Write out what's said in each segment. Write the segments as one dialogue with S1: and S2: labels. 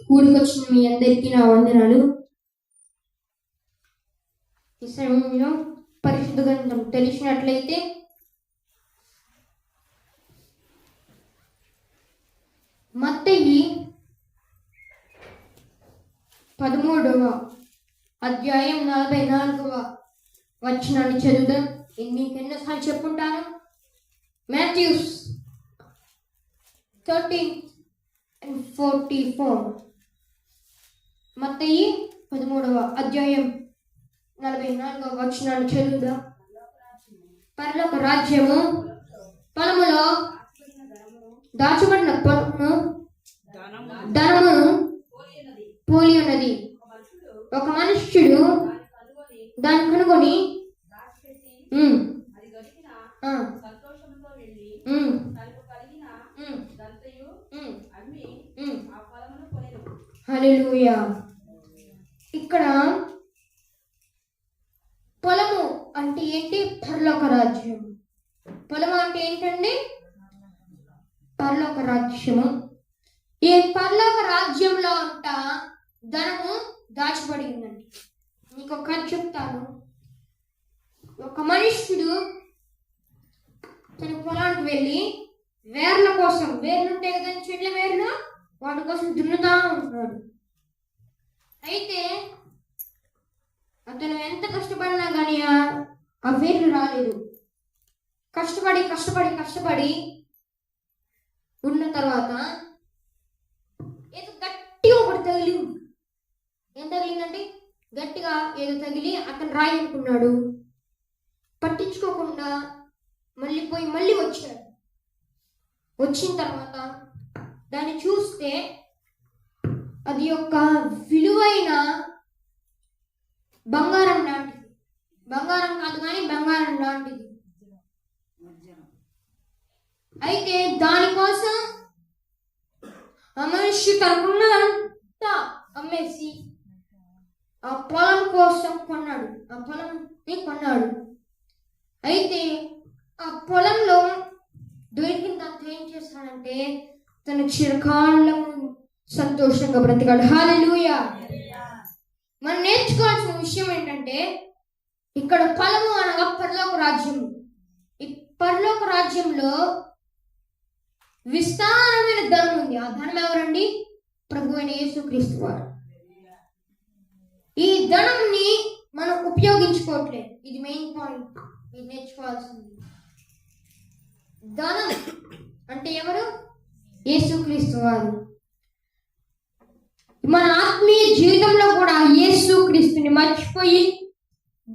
S1: కూడికొచ్చిన మీ అందరికీ నా వందనాలు. ఈ సమయంలో పరిశుద్ధ గ్రంథం తెలిసినట్లయితే మత్తయి 13వ అధ్యాయం 44వ వచనాన్ని చదువుదాం. ఇది మీకు ఎన్నోసార్లు చెప్పుంటాను. మాథ్యూస్ 13:44. మత్తయి 13వ అధ్యాయం 44వ వచనాన్ని చదువుదాం. పరలోక రాజ్యము పొలములో దాచబడిన ధనమును పోలి ఉన్నది. ఒక మనుష్యుడు దాన్ని కనుగొని హల్లెలూయా. ఇక్కడ పొలము అంటే ఏంటి? పరలోక రాజ్యం. పొలము అంటే ఏంటండి? పరలోక రాజ్యము. ఈ పరలోక రాజ్యంలో అంట ధనము దాచబడి ఉందండి. మీకు ఒక కథ చెప్తాను. ఒక మనుష్యుడు తన పొలానికి వెళ్ళి వేర్ల కోసం, వేర్లు ఉంటాయి కదండి, చెట్ల వేర్లు, వాటి కోసం దున్నుతా ఉంటున్నాడు. అయితే అతను ఎంత కష్టపడినా కానీ ఆ వేర్లు రాలేదు. కష్టపడి కష్టపడి కష్టపడి ఉన్న తర్వాత ఏదో గట్టిగా ఒకటి తగిలింది. ఏం తగిలిందంటే గట్టిగా ఏదో తగిలి అతను రాయి అనుకున్నాడు. పట్టించుకోకుండా మళ్ళీ వచ్చాడు. వచ్చిన తర్వాత దాన్ని చూస్తే అది యొక్క విలువైన బంగారం లాంటిది. బంగారం కాదు కానీ బంగారం లాంటిది. అయితే దానికోసం ఆ మనిషి తనకున్నదంతా అమ్మేసి ఆ పొలం కోసం కొన్నాడు. ఆ పొలంని కొన్నాడు. అయితే ఆ పొలంలో దొరికిన దాంతో ఏం చేస్తాడంటే తన చిరకాలం సంతోషంగా బ్రతికాడు. హల్లెలూయా. మనం నేర్చుకోవాల్సిన విషయం ఏంటంటే ఇక్కడ పొలము అనగా పరలోక రాజ్యము. ఈ పరలోక రాజ్యంలో విస్తారమైన ధనం ఉంది. ఆ ధనం ఎవరండి? ప్రభువైన యేసుక్రీస్తు వారు. ఈ ధనంని మనం ఉపయోగించుకోవట్లేదు. ఇది మెయిన్ పాయింట్. ఇది నేర్చుకోవాల్సింది. ధనం అంటే ఎవరు? యేసుక్రీస్తు వారు. మన ఆత్మీయ జీవితంలో కూడా యేసుక్రీస్తుని మర్చిపోయి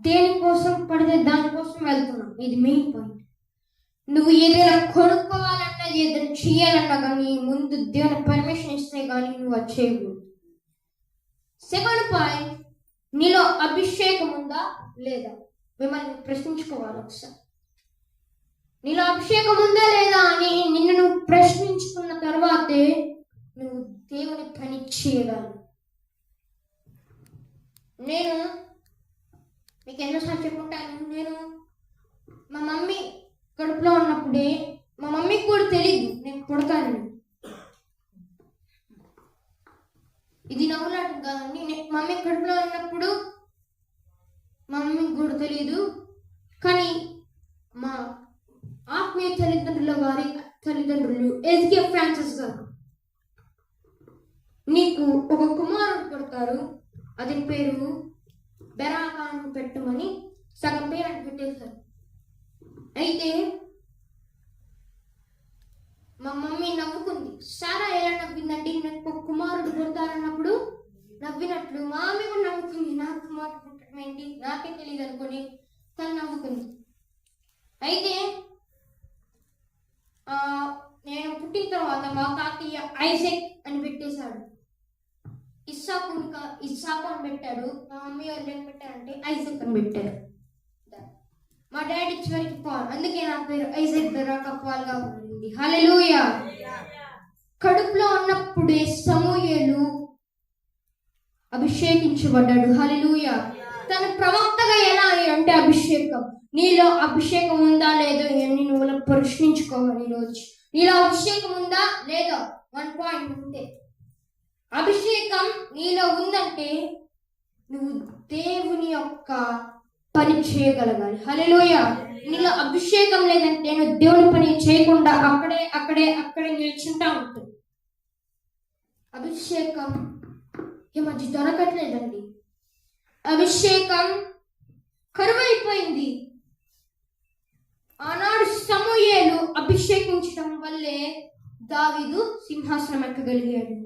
S1: దేనికోసం పడితే దానికోసం వెళ్తున్నాం. ఇది మెయిన్ పాయింట్. నువ్వు ఏదైనా కొనుక్కోవాలన్నా, ఏదైనా చేయాలన్నా కానీ ముందు దేవుని పర్మిషన్ ఇస్తే కానీ నువ్వు అది చేయకూడదు. సెకండ్ పాయింట్, నీలో అభిషేకం ఉందా లేదా? మిమ్మల్ని ప్రశ్నించుకోవాలి ఒకసారి. నీలో అభిషేకం ఉందా లేదా అని నిన్ను నువ్వు ప్రశ్నించుకున్న తర్వాతే నువ్వు దేవుని పని చేయగలవు. నేను మీకు ఎన్నోసార్లు చెప్పుకుంటాను. నేను మా మమ్మీ కడుపులో ఉన్నప్పుడే, మా మమ్మీకి కూడా తెలియదు నేను పుడతాను. ఇది నవ్వులాటం కాదండి. మమ్మీ కడుపులో ఉన్నప్పుడు మా మమ్మీకి కూడా తెలియదు. కానీ మా ఆత్మీయ తల్లిదండ్రుల వారి తల్లిదండ్రులు ఎస్కే ఫ్రాన్సిస్ గారు నీకు ఒక కుమారుడు పుడతారు, అతని పేరు బెరాకాను పెట్టమని సగం పేరు అని పెట్టేశారు. అయితే మా మమ్మీ నవ్వుకుంది. సారా ఎలా నవ్విందంటే నాకు ఒక కుమారుడు పుడతారన్నప్పుడు నవ్వినట్లు మా మమ్మీ కూడా నవ్వుకుంది. నాకు కుమారుడు పుట్టడం ఏంటి, నాకే తెలియదు అనుకుని తను నవ్వుకుంది. అయితే నేను పుట్టిన తర్వాత మా తాతయ్య ఐజాక్ అని పెట్టేశాడు. ఇస్సాకు అని పెట్టాడు. మా మమ్మీ వాళ్ళు ఏం పెట్టారంటే ఐజాక్ అని పెట్టారు. మా డాడీ చివరికి పాల్, అందుకే నా పేరు ఐజాక్ బెరాకా పాల్గా ఉంది. హల్లెలూయా. కడుపులో ఉన్నప్పుడే సమూయేలు అభిషేకించబడ్డాడు. హల్లెలూయా. తన ప్రవక్తగా ఎలా అంటే అభిషేకం. నీలో అభిషేకం ఉందా లేదో ఇవన్నీ నువ్వు ప్రశ్నించుకోవాలి. ఈరోజు నీలో అభిషేకం ఉందా లేదో 1 పాయింట్ ఉంటే, అభిషేకం నీలో ఉందంటే నువ్వు దేవుని యొక్క పని చేయగలగాలి. హల్లెలూయా. నీలో అభిషేకం లేదంటే నువ్వు దేవుని పని చేయకుండా అక్కడే నిల్చుంటా ఉంటుంది. అభిషేకం ఈ మధ్య దొరకట్లేదండి. అభిషేకం కరువైపోయింది. ఆనాడు సమూయేలు అభిషేకించడం వల్లే దావీదు సింహాసనం ఎక్కగలిగాడు.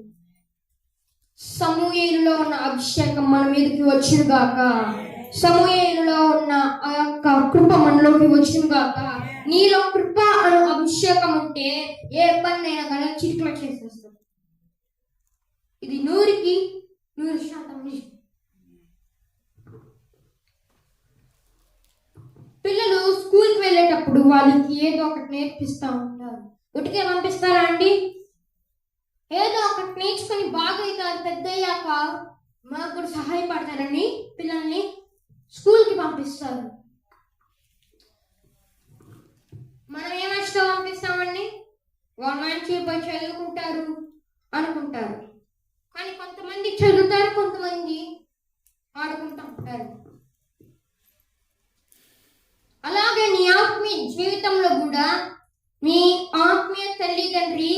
S1: సమూయేలులో ఉన్న అభిషేకం మన మీదకి వచ్చిన గాక. సమూయేలులో ఉన్న ఆ యొక్క కృప మనలోకి వచ్చిన గాక. నీలో కృప అనే అభిషేకం ఉంటే ఏ పన్నైనా కానీ చిటికలో చేసేస్తాం. ఇది 100కి 100% నిజం. పిల్లలు స్కూల్కి వెళ్ళేటప్పుడు వాళ్ళకి ఏదో ఒకటి నేర్పిస్తూ ఉంటారు. ఉటికే పంపిస్తారా అండి? ఏదో ఒకటి నేర్చుకొని బాగా అవుతారు. పెద్ద అయ్యాక మాకు కూడా సహాయపడతారని పిల్లల్ని స్కూల్కి పంపిస్తారు. మనం ఏమో పంపిస్తామండి, వాళ్ళు మంచిగా పోయి చదువుకుంటారు అనుకుంటారు. కానీ కొంతమంది చదువుతారు, కొంతమంది ఆడుకుంటూ ఉంటారు. అలాగే నీ ఆత్మీయ జీవితంలో కూడా మీ ఆత్మీయ తల్లిదండ్రి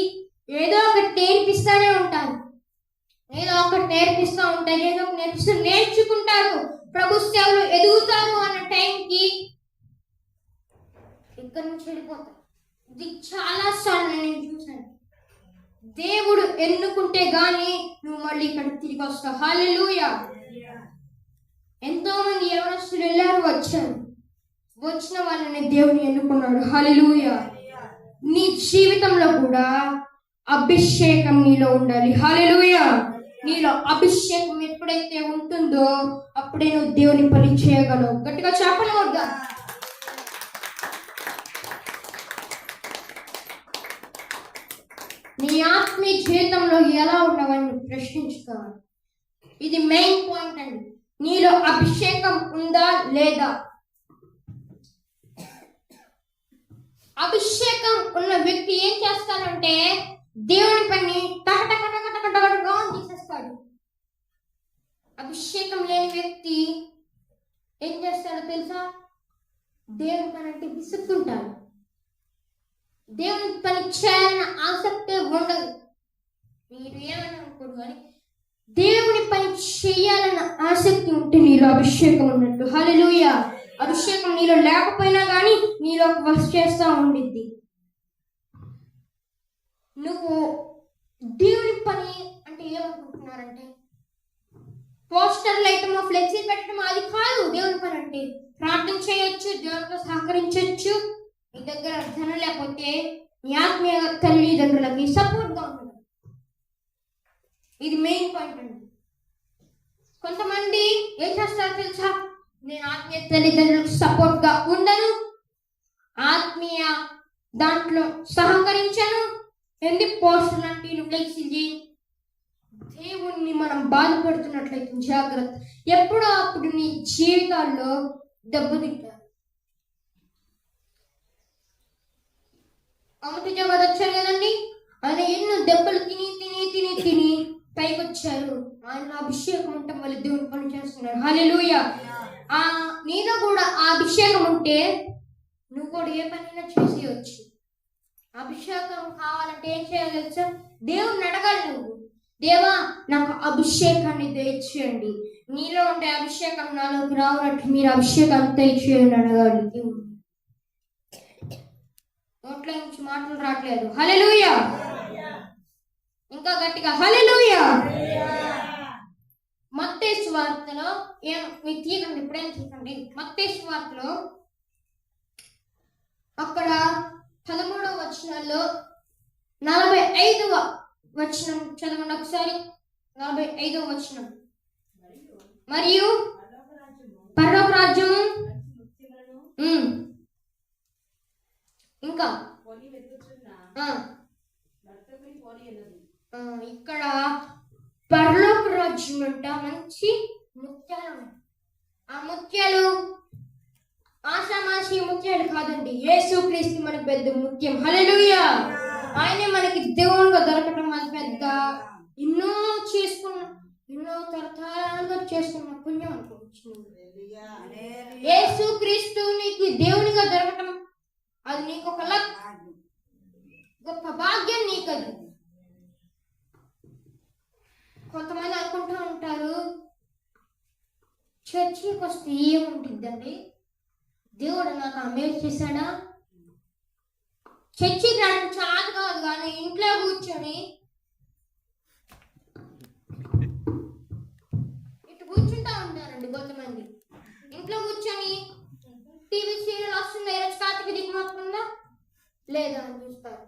S1: ఏదో ఒకటి నేర్పిస్తూనే ఉంటారు. ఏదో ఒకటి నేర్పిస్తూ ఉంటారు. ఏదో ఒకటి నేర్చుకుంటారు. ప్రభు సేవలు ఎదుగుతారు అన్న టైంకి ఇక్కడ నుంచి వెళ్ళిపోతారు. ఇది చాలా సార్లు నేను చూశాను. దేవుడు ఎన్నుకుంటే గాని నువ్వు మళ్ళీ ఇక్కడ తిరిగి వస్తావు. హల్లెలూయా. ఎంతో మంది యవనస్తులు వెళ్ళారు, వచ్చారు. వచ్చిన వాళ్ళని దేవుని ఎన్నుకున్నాడు. హల్లెలూయా. నీ జీవితంలో కూడా అభిషేకం నీలో ఉండాలి. హల్లెలూయా. నీలో అభిషేకం ఎప్పుడైతే ఉంటుందో అప్పుడే నువ్వు దేవుని పని చేయగలవు. గట్టిగా చెప్పను వద్దా? నీ ఆత్మీయ జీవితంలో ఎలా ఉన్నావని ప్రశ్నించుకోవాలి. ఇది మెయిన్ పాయింట్ అండి. నీలో అభిషేకం ఉందా లేదా? అభిషేకం ఉన్న వ్యక్తి ఏం చేస్తాడంటే దేవుని పని టకటకటకటకటకటగా తీసేస్తాడు. అభిషేకం లేని వ్యక్తి ఏం చేస్తాడో తెలుసా? దేవుని పని అంటే విసుక్కుంటాడు. దేవుని పని చేయాలన్న ఆసక్తి ఉండదు. మీరు ఏమని అనుకోడు, కానీ దేవుని పని చేయాలన్న ఆసక్తి ఉంటే నీలో అభిషేకం ఉన్నట్టు. హల్లెలూయా. అభిషేకం నీలో లేకపోయినా కానీ నీలో వర్క్ చేస్తూ ఉండిద్ది. నువ్వు దేవుని పని అంటే ఏమనుకుంటున్నారంటే పోస్టర్లు ఐటమ్ ఫ్లెక్సీ పెట్టడం అది కాదు. దేవుని పని అంటే ప్రార్థన చేయొచ్చు, దేవునితో సహకరించవచ్చు. నీ దగ్గర ధనం లేకపోతే నీ ఆత్మీయ తల్లిదండ్రులకి సపోర్ట్ గా ఉంటుంది. ఇది మెయిన్ పాయింట్ అండి. కొంతమంది ఏం చేస్తారో తెలుసా? నేను ఆత్మీయ తల్లిదండ్రులకు సపోర్ట్ గా ఉండను, ఆత్మీయ దాంట్లో సహకరించను, ఎందుకు పోస్టులు అంటే ఫ్లెక్సీ. దేవుణ్ణి మనం బాధపడుతున్నట్లయితే జాగ్రత్త. ఎప్పుడో అప్పుడు నీ జీవితాల్లో దెబ్బతింటారు. అమృత జగత్ వచ్చారు కదండి, ఆయన ఎన్నో దెబ్బలు తిని తిని తిని తిని పైకి వచ్చారు. ఆయన అభిషేకం ఉండటం వల్ల దేవుని పని చేస్తున్నారు. హల్లెలూయా. నీలో కూడా ఆ అభిషేకం ఉంటే నువ్వు కూడా ఏ పనైనా చేసేయచ్చు. అభిషేకం కావాలంటే ఏం చేయాలి తెలుసా? దేవుణ్ణి అడగాలి. నువ్వు దేవా నాకు అభిషేకాన్ని దయచేయండి, నీలో ఉండే అభిషేకం నాలోకి రావునట్టు మీరు అభిషేకాన్ని దయచేయండి అనగాలి. దేవుడు నోట్లో నుంచి మాటలు రావట్లేదు. హల్లెలూయా, ఇంకా గట్టిగా హల్లెలూయా. మత్తయి సువార్తలో మీరు తీయకండి, ఇప్పుడేం చూడండి. మత్తయి సువార్తలో అక్కడ 13వ వచనంలో 45వ వచనం చదవండి ఒకసారి. 45వ వచనం. మరియు పరలోక రాజ్యము ఇంకా ఇక్కడ పరలోక రాజ్యం అంట మంచి ముత్యాలు. ఆ ముత్యాలు ఆషామాషి ముత్యాలు కాదండి, యేసుక్రీస్తు మనకు పెద్ద ముత్యం. హల్లెలూయా. ఆయనే మనకి దేవునిగా దొరకటం మన పెద్ద ఎన్నో తరతరాలుగా చేసుకున్న పుణ్యం అనుకుంటున్నాను. యేసుక్రీస్తు నీకు దేవునిగా దొరకటం అది నీకు ఒక గొప్ప భాగ్యం. నీకు అది కొంతమంది అనుకుంటూ ఉంటారు, చర్చికి వస్తే ఏముంటుందండి, దేవుడు నాకు ఆ మేలు చేశాడా? చర్చికి రావడం చాలా కాదు, కానీ ఇంట్లో కూర్చొని ఇటు కూర్చుంటా ఉంటారండి కొంతమంది. ఇంట్లో కూర్చొని టీవీ సీరియల్ వస్తుందా, ఈరోజు కార్తీక దీపం వస్తుందా లేదా అని చూస్తారు.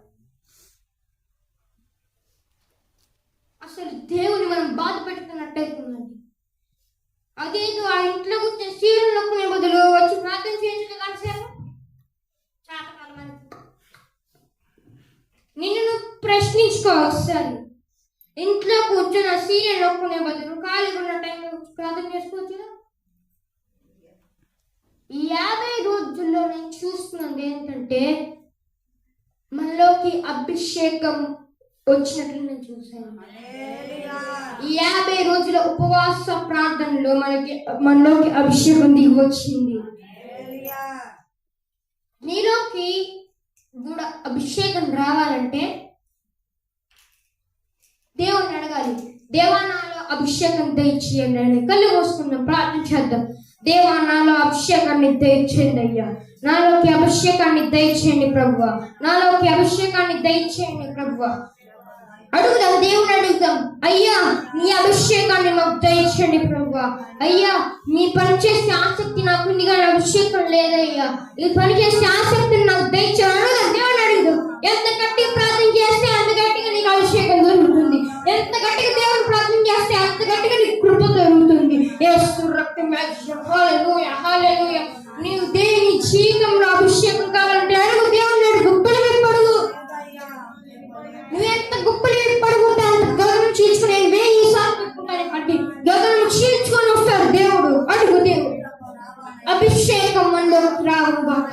S1: అసలు దేవుని మనం బాధ పెట్టుకున్నట్టయితుందండి. అదేదో ఆ ఇంట్లో కూర్చొని సీరియల్ నొక్కునే బదులు వచ్చి ప్రార్థన చేయించడం కాసేపు చాటకాలం అని నిన్ను ప్రశ్నించుకో ఒకసారి. ఇంట్లో కూర్చొని ఆ సీరియల్ నొక్కునే బదులు ఖాళీగా ఉన్న టైంలో ప్రార్థన చేసుకోవచ్చు. ఈ 50 రోజుల్లో నేను చూస్తున్నది ఏంటంటే మనలోకి అభిషేకం వచ్చినట్లు నేను చూశాను. ఈ 50 రోజుల ఉపవాస ప్రార్థనలో మనలోకి అభిషేకం దిగి వచ్చింది. నీలోకి కూడా అభిషేకం రావాలంటే దేవుణ్ణి అడగాలి. దేవా నాలో అభిషేకం దయచేయండి అని కళ్ళు మూసుకున్నాం, ప్రార్థన చేద్దాం. దేవా నాలో అభిషేకాన్ని దయచేయండి అయ్యా, నాలోకి అభిషేకాన్ని దయచేయండి ప్రభువా, నాలోకి అభిషేకాన్ని దయచేయండి ప్రభువా. అడుగుదాం, దేవుని అడుగుదాం. అయ్యా నీ అభిషేకాన్ని మాకు దయచేయండి ప్రభువా. అయ్యా మీ పని చేసే ఆసక్తి నాకు ఉంది, కానీ అభిషేకం లేదయ్యా, ఈ పని చేసే ఆసక్తిని నాకు దయచేయండి. దేవుని అడుగుదాం. ఎంత గట్టిగా ప్రార్థన చేస్తే అంత గట్టిగా నీకు అభిషేకం దొరుకుతుంది. ఎంత గట్టిగా దేవుని ప్రార్థన చేస్తే అంత గట్టిగా నీకు కృప దొరుకుతుంది. యేసు రక్తం. హల్లెలూయా, హల్లెలూయా. నీవు దేని జీవితంలో అభిషేకం కావాలంటే అడుగు, దేవుని అడుగు, గుప్పలు విప్పడుగు. నువ్వు ఎంత గుప్పలు విప్పడుగుతా అంత గగనం చీల్చుకుని 1000 సార్లు పెట్టుకుంటానే పట్టి గగనం చీల్చుకొని వస్తాడు దేవుడు. అడుగు దేవుడు. అభిషేకం మనలోకి రావుగాక,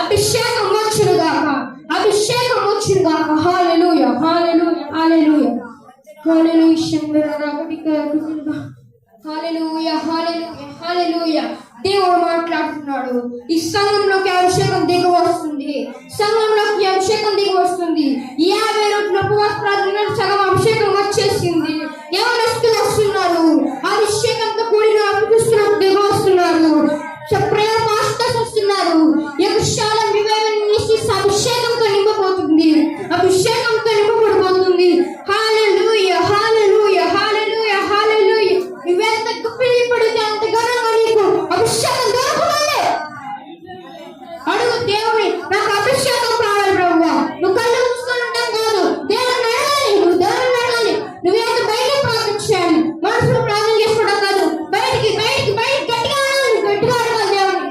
S1: అభిషేకం వచ్చునుగాక, అభిషేకం వచ్చునుగాక. హల్లెలూయా, హల్లెలూయా, హల్లెలూయా, హల్లెలూయా, హల్లెలూయా, హల్లెలూయా, హల్లెలూయా. దేవుడు మాట్లాడుతున్నాడు. ఈ సంఘంలోకి అభిషేకం దిగి వస్తుంది, సంఘంలోకి అభిషేకం దిగి వస్తుంది. 50 రోజుల ఉపవాస ప్రార్థన సగం అభిషేకం వచ్చేసింది. ఎవరు వస్తున్నారు? అభిషేకంతో కూడిన అభిషేకం దిగి వస్తున్నారు. ప్రేమ మాస్టర్స్ వస్తున్నారు. యెరూషలేం రివైవల్ మినిస్ట్రీస్ అభిషేకంతో నింపబోతుంది, అభిషేకంతో నింపబడిపోతుంది. హల్లెలూయా, హల్లెలూయా, హల్లెలూయా, హల్లెలూయా. నువ్వెంత గుప్పిలి పడితే అంత ఘనంగా నీకు అభిషేకం దొరుకుతుంది. అడుగు దేవుని, నాకు అభిషేకం కావాలి ప్రభువా. నువ్వు కళ్ళు మూసుకొని ఉంటాం కాదు, దేవుని అడగాలి. నువ్వు దేవుని అడగాలి. నువ్వేంత బయట ప్రార్థన చేయాలి, మనసులో ప్రార్థన చేసుకోవడం కాదు. బయటికి బయటికి బయట గట్టిగా అడగాలి దేవుని.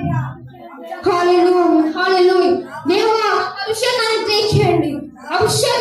S1: హల్లెలూయా, హల్లెలూయా. దేవా అభిషేకాన్ని దయచేయండి, అభిషేకం